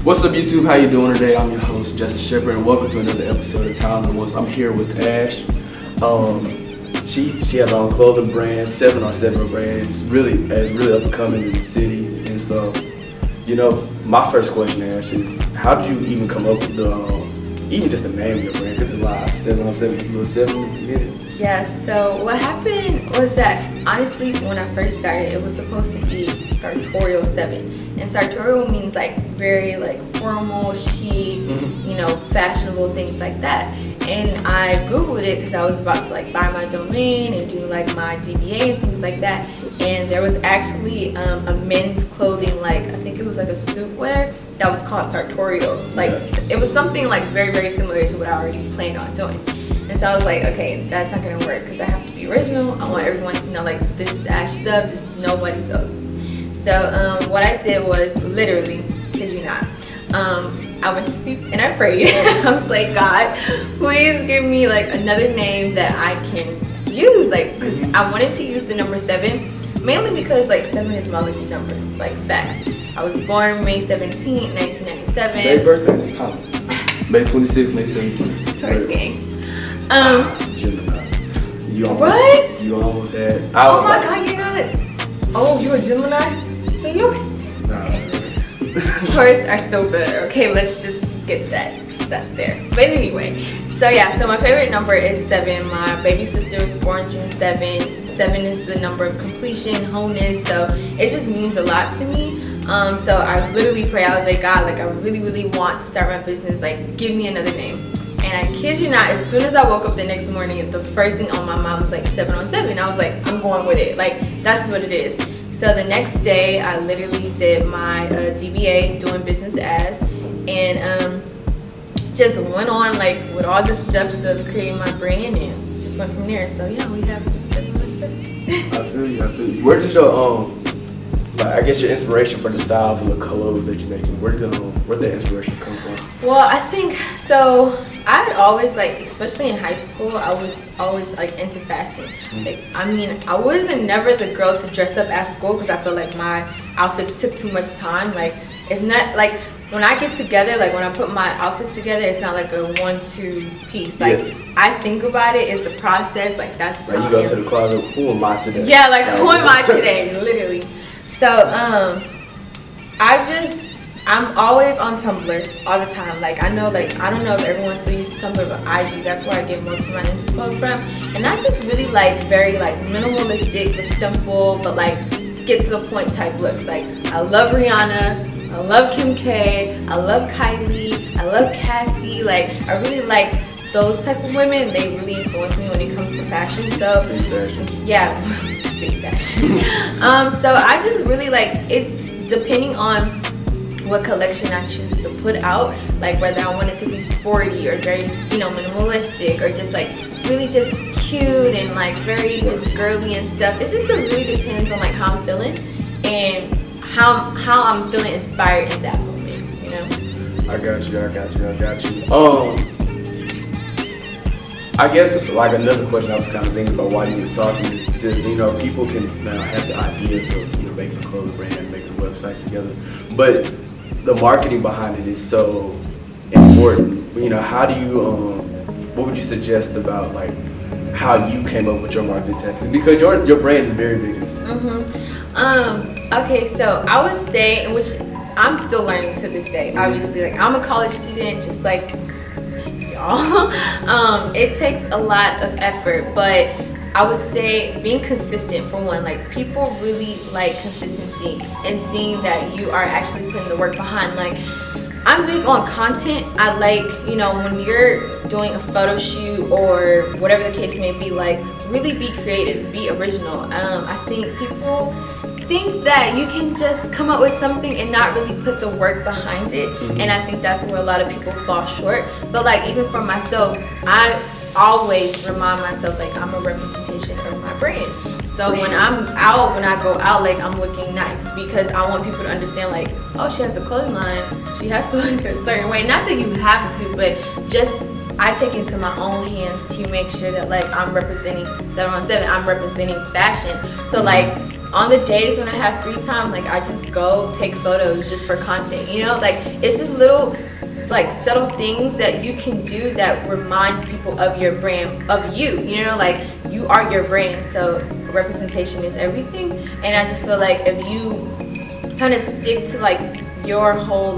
What's up, YouTube? How you doing today? I'm your host, Justin Shepard, and welcome to another episode of TalentedOnes. I'm here with Ash. She has her own clothing brand, 7on7 brand. It's really up and coming in the city. And so, my first question, Ash, is how did you even come up with even just the name of your brand? Because it's live, 7on7, you 7 minutes. Yeah, so what happened was that, honestly, when I first started, it was supposed to be Sartorial 7. And sartorial means very formal, chic, fashionable, things like that. And I Googled it because I was about to buy my domain and do my DBA and things like that. And there was actually a men's clothing, I think it was a suit wear that was called Sartorial. It was something very, very similar to what I already planned on doing. And so I was like, okay, that's not gonna work because I have to be original. I want everyone to know this is Ash stuff, this is nobody else's. So what I did was literally, kid you not, I went to sleep and I prayed. I was like, God, please give me another name that I can use, because I wanted to use the number 7, mainly because 7 is my lucky number, facts. I was born May 17, 1997. May birthday? How? May 26, May 17. Taurus gang. Gemini. What? You almost had. Oh my God, you're not. Oh, you're a Gemini? I knew it. Nah. Okay. Taurus are still better. Okay, let's just get that there. But anyway, so my favorite number is 7. My baby sister was born June 7. 7 is the number of completion, wholeness. So it just means a lot to me. So I literally pray. I was like, God, I really, really want to start my business. Give me another name. And I kid you not, as soon as I woke up the next morning, the first thing on my mind was 7on7. I was like, I'm going with it. That's what it is. So the next day, I literally did my DBA, doing business as, and just went on with all the steps of creating my brand and just went from there. So yeah, we have 7on7. I feel you. Where did your I guess your inspiration for the style for the clothes that you're making, where did that inspiration come from? Well, I think so. I always especially in high school, I was always into fashion. I wasn't never the girl to dress up at school because I feel my outfits took too much time. It's not when I get together, when I put my outfits together, it's not a 1-2 piece. I think about it, it's a process. That's just how you go to the closet. Who am I today? Yeah, who am I today? Literally. So I'm always on Tumblr all the time. I know, I don't know if everyone still uses Tumblr, but I do. That's where I get most of my inspo from. And I just really very minimalistic, but simple, but get to the point type looks. I love Rihanna, I love Kim K, I love Kylie, I love Cassie. I really like those type of women. They really influence me when it comes to fashion. So big fashion. Yeah, big fashion. So I just really it's depending on what collection I choose to put out, whether I want it to be sporty or very, minimalistic, or just really just cute and very just girly and stuff. It just really depends on how I'm feeling and how I'm feeling inspired in that moment, I got you. I guess another question I was kind of thinking about while you was talking is just, people can now have the ideas of making a clothing brand, making a website together, but the marketing behind it is so important. How do you what would you suggest about how you came up with your marketing tactics, because your brand is very big? Okay, so I would say, which I'm still learning to this day, obviously, I'm a college student just y'all. It takes a lot of effort, but I would say being consistent for one. People really like consistency and seeing that you are actually putting the work behind. I'm big on content. I when you're doing a photo shoot or whatever the case may be, really be creative, be original. I think people think that you can just come up with something and not really put the work behind it, and I think that's where a lot of people fall short. But even for myself, I always remind myself I'm a representation of my brand. So when I'm out, when I go out, I'm looking nice, because I want people to understand oh, she has a clothing line, she has to look a certain way. Not that you have to, but just I take it into my own hands to make sure that I'm representing 7on7, I'm representing fashion. So on the days when I have free time, like I just go take photos just for content, you know, like it's just little like subtle things that you can do that reminds people of your brand, of you know, like you are your brand, so representation is everything. And I just feel like if you kind of stick to like your whole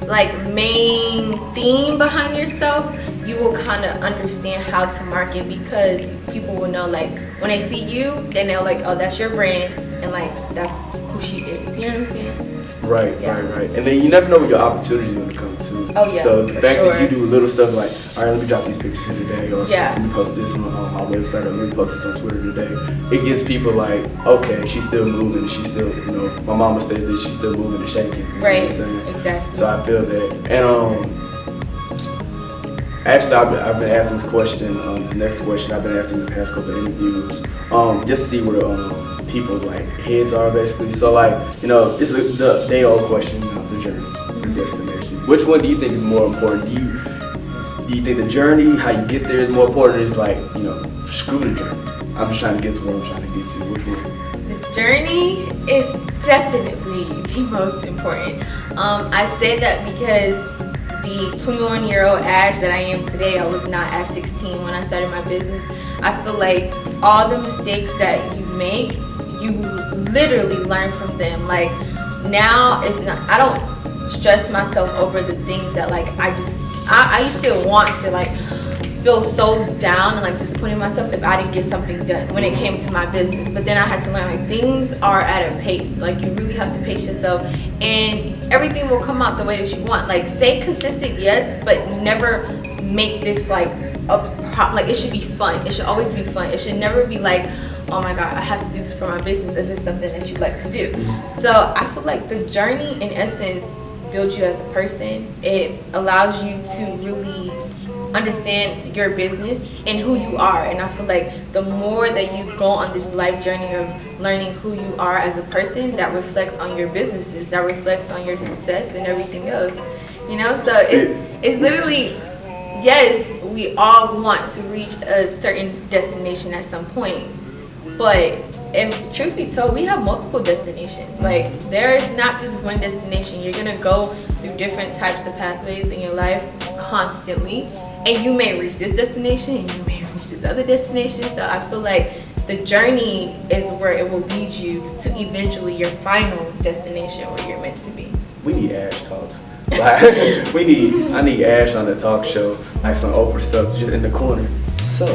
like main theme behind yourself, you will kind of understand how to market, because people will know, like when they see you, then they'll like, oh, that's your brand, and like that's who she is. You know what I'm saying? Right. And then you never know what your opportunity is going to come to. Oh, yeah. So the fact that you do little stuff like, all right, let me drop these pictures here today, or let me post this on my website, or let me post this on Twitter today. It gives people like, okay, she's still moving, she's still, you know, my mama said that she's still moving and shaking. You know right. what I'm saying? Exactly. So I feel that. And actually, I've been asking this question, this next question I've been asking in the past couple of interviews, just to see where people's like heads are basically. So like, you know, this is the day-old question, you know, the journey, the destination. Which one do you think is more important? Do you think the journey, how you get there, is more important, or is like, you know, screw the journey, I'm just trying to get to where I'm trying to get to? Which one? The journey is definitely the most important. I say that because the 21-year-old Ash that I am today, I was not at 16 when I started my business. I feel like all the mistakes that you make, you literally learn from them. Like now it's not, I don't stress myself over the things that like I used to want to like feel so down and like disappointed in myself if I didn't get something done when it came to my business. But then I had to learn like things are at a pace. Like you really have to pace yourself, and everything will come out the way that you want. Like stay consistent, yes, but never make this like like it should be fun. It should always be fun. It should never be like, oh my god, I have to do this for my business if it's something that you like to do. So I feel like the journey in essence builds you as a person. It allows you to really understand your business and who you are. And I feel like the more that you go on this life journey of learning who you are as a person, that reflects on your businesses, that reflects on your success and everything else, you know. So it's literally, yes, we all want to reach a certain destination at some point, but if truth be told, we have multiple destinations. Like there is not just one destination. You're gonna go through different types of pathways in your life constantly, and you may reach this destination and you may reach this other destination. So I feel like the journey is where it will lead you to eventually your final destination where you're meant to be. We need Ash talks. Like, I need Ash on the talk show, like some Oprah stuff, just in the corner. So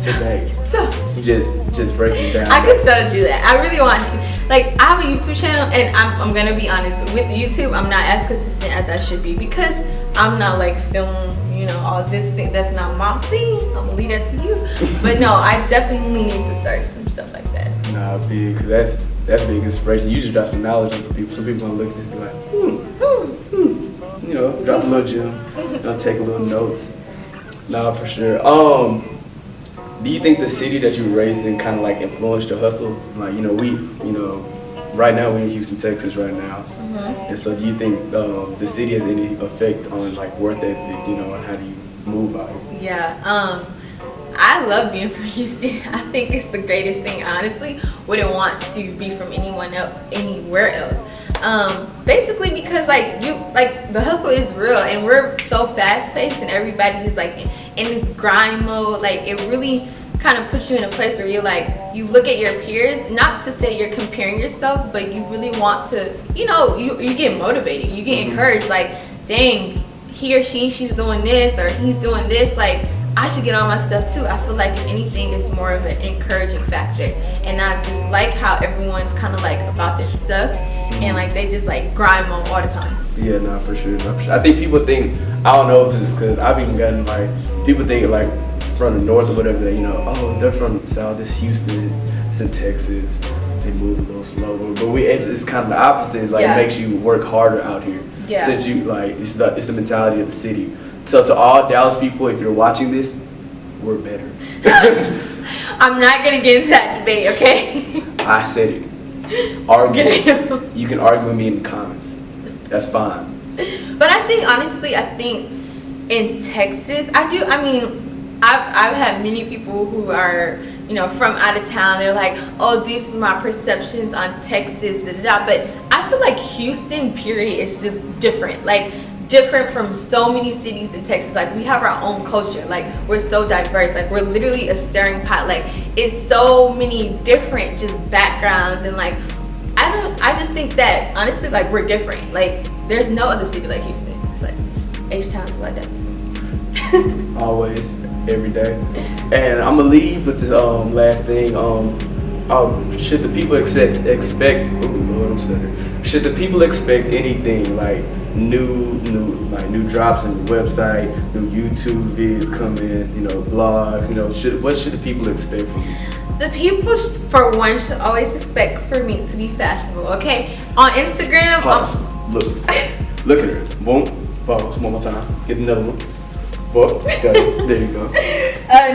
today, just breaking down. I could start to do that. I really want to. Like, I have a YouTube channel, and I'm gonna be honest with YouTube. I'm not as consistent as I should be because I'm not like filming, you know, all this thing. That's not my thing. I'm gonna leave that to you. But no, I definitely need to start some stuff like that. Nah, big, cause that's big inspiration. You just drop some knowledge on some people. Some people gonna look at this and be like, you know, drop a little gem, gonna take a little notes. Nah, for sure. Do you think the city that you were raised in kind of like influenced your hustle? Like, you know, right now we're in Houston, Texas right now. And so do you think the city has any effect on like work ethic, you know, and how do you move out here? Yeah, I love being from Houston. I think it's the greatest thing. I honestly wouldn't want to be from anywhere else. Basically because the hustle is real, and we're so fast paced, and everybody is like in this grind mode. Like it really kind of puts you in a place where you're like, you look at your peers, not to say you're comparing yourself, but you really want to, you know, you get motivated, you get encouraged, like, dang, he or she's doing this or he's doing this, like I should get on my stuff too. I feel like if anything is more of an encouraging factor, and I just like how everyone's kind of like about their stuff, and like they just like grind mode all the time. Yeah, nah, for sure. I think people think, I don't know if it's because I've even gotten like, people think like from the north or whatever, you know, oh, they're from the south, it's Houston, it's in Texas, they move a little slower. But it's kind of the opposite. It's like it makes you work harder out here. Yeah. Since you like, it's the mentality of the city. So to all Dallas people, if you're watching this, we're better. I'm not gonna get into that debate, okay? I said it. Argue. You can argue with me in the comments. That's fine. But I think honestly, in Texas, I've had many people who are you know, from out of town. They're like, oh, these are my perceptions on Texas, da da da. But I feel like Houston, period, is just different. Like, different from so many cities in Texas. Like, we have our own culture. Like, we're so diverse. Like, we're literally a stirring pot. Like, it's so many different just backgrounds, and like, I just think that honestly, like, we're different. Like, there's no other city like Houston. It's like H-Town's what I do. Always, every day. And I'm gonna leave with this last thing. Should the people expect? Ooh, Lord, I'm stuttering. Should the people expect anything like new drops on your website, new YouTube vids coming, you know, blogs? You know, what should the people expect from you? The people, for one, should always expect for me to be fashionable. Okay, on Instagram. Pause. Look at her. Boom. Pause. One more time. Get another one. Well, there you go.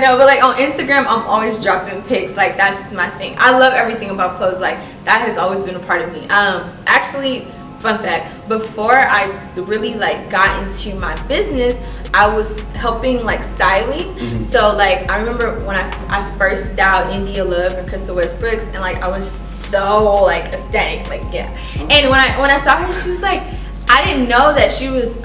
No, but like on Instagram, I'm always dropping pics. Like, that's just my thing. I love everything about clothes. Like, that has always been a part of me. Actually, fun fact, before I really like got into my business, I was helping like styling. Mm-hmm. So like, I remember when I first styled India Love and Crystal Westbrooks, and like, I was so like ecstatic. Like, yeah. And when I saw her, she was like, I didn't know that she was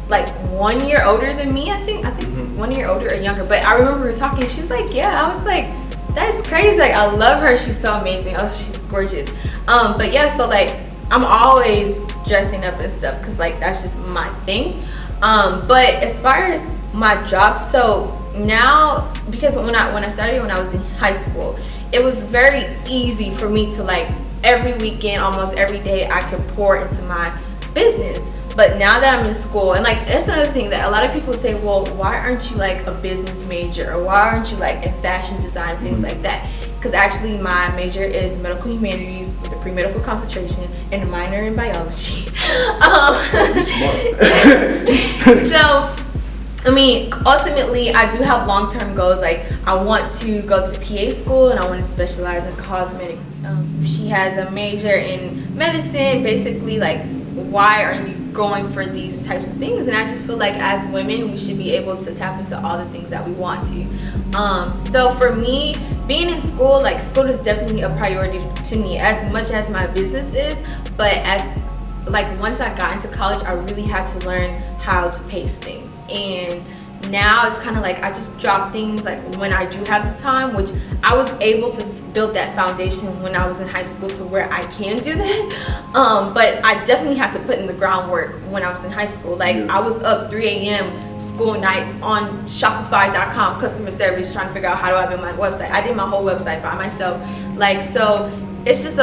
like 1 year older than me. I think Mm-hmm. 1 year older or younger. But I remember her talking. She's like, yeah. I was like, that's crazy. Like, I love her. She's so amazing. Oh, she's gorgeous. But yeah, so like, I'm always dressing up and stuff because like, that's just my thing. But as far as my job, so now, because when I started when I was in high school, it was very easy for me to like every weekend, almost every day, I could pour into my business. But now that I'm in school, and like, that's another thing that a lot of people say, well, why aren't you like a business major, or why aren't you like in fashion design, things like that? Because actually my major is medical humanities with a pre-medical concentration and a minor in biology. You're smart. So, I mean, ultimately, I do have long-term goals. Like, I want to go to PA school, and I want to specialize in cosmetic. She has a major in medicine. Basically, like, why are you going for these types of things? And I just feel like as women, we should be able to tap into all the things that we want to. So for me, being in school, like, school is definitely a priority to me as much as my business is. But as like, once I got into college, I really had to learn how to pace things. And now it's kind of like I just drop things like when I do have the time, which I was able to build that foundation when I was in high school to where I can do that. But I definitely had to put in the groundwork when I was in high school. Like, I was up 3 a.m. school nights on Shopify.com customer service trying to figure out how do I build my website. I did my whole website by myself. Like, so it's just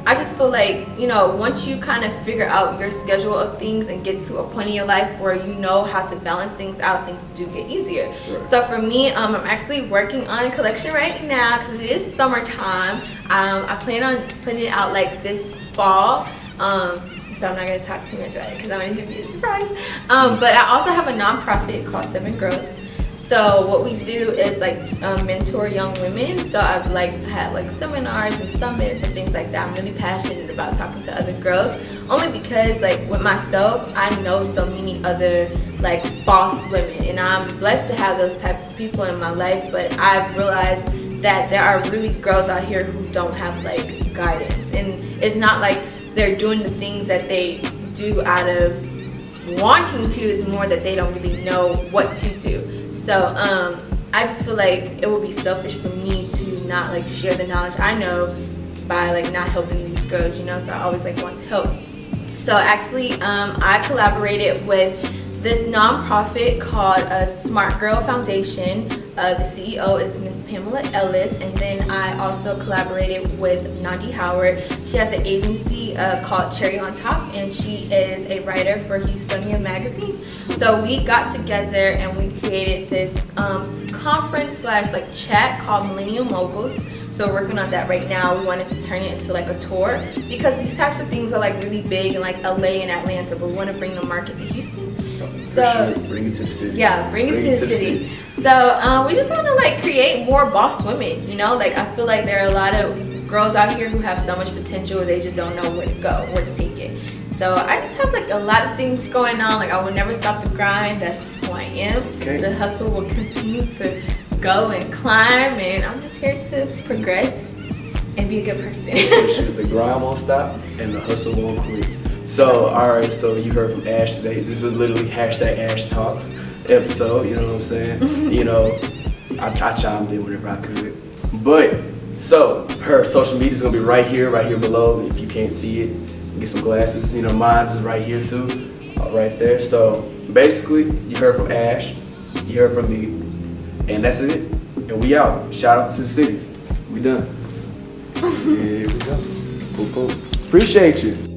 I just feel like, you know, once you kind of figure out your schedule of things and get to a point in your life where you know how to balance things out, things do get easier. Right. So for me, I'm actually working on a collection right now because it is summertime. I plan on putting it out like this fall. So I'm not going to talk too much about it because I want it to be a surprise. But I also have a nonprofit called 7 Girls. So what we do is like mentor young women. So I've like had like seminars and summits and things like that. I'm really passionate about talking to other girls, only because like with myself, I know so many other like boss women, and I'm blessed to have those type of people in my life. But I've realized that there are really girls out here who don't have like guidance, and it's not like they're doing the things that they do out of wanting to, is more that they don't really know what to do. So I just feel like it would be selfish for me to not like share the knowledge I know by like not helping these girls, you know. So I always like want to help. So actually I collaborated with this nonprofit called Smart Girl Foundation. The CEO is Miss Pamela Ellis, and then I also collaborated with Nandi Howard. She has an agency called Cherry on Top, and she is a writer for Houstonian Magazine. So we got together and we created this conference / like chat called Millennial Moguls. So we're working on that right now. We wanted to turn it into like a tour because these types of things are like really big in like LA and Atlanta, but we want to bring the market to Houston. So sure. Bring it to the city. Yeah, bring it to the city. So we just want to like create more boss women, you know. Like, I feel like there are a lot of girls out here who have so much potential, they just don't know where to go, where to take it. So I just have like a lot of things going on. Like, I will never stop the grind. That's just who I am. Okay. The hustle will continue to go and climb, and I'm just here to progress and be a good person. The grind won't stop and the hustle won't quit. So, alright, so you heard from Ash today. This was literally hashtag Ash Talks episode, you know what I'm saying? You know, I chimed in whenever I could. But, so, her social media is going to be right here below. If you can't see it, get some glasses. You know, mine's is right here too, right there. So, basically, you heard from Ash, you heard from me, and that's it. And we out. Shout out to the city. We done. Here we go. Cool. Appreciate you.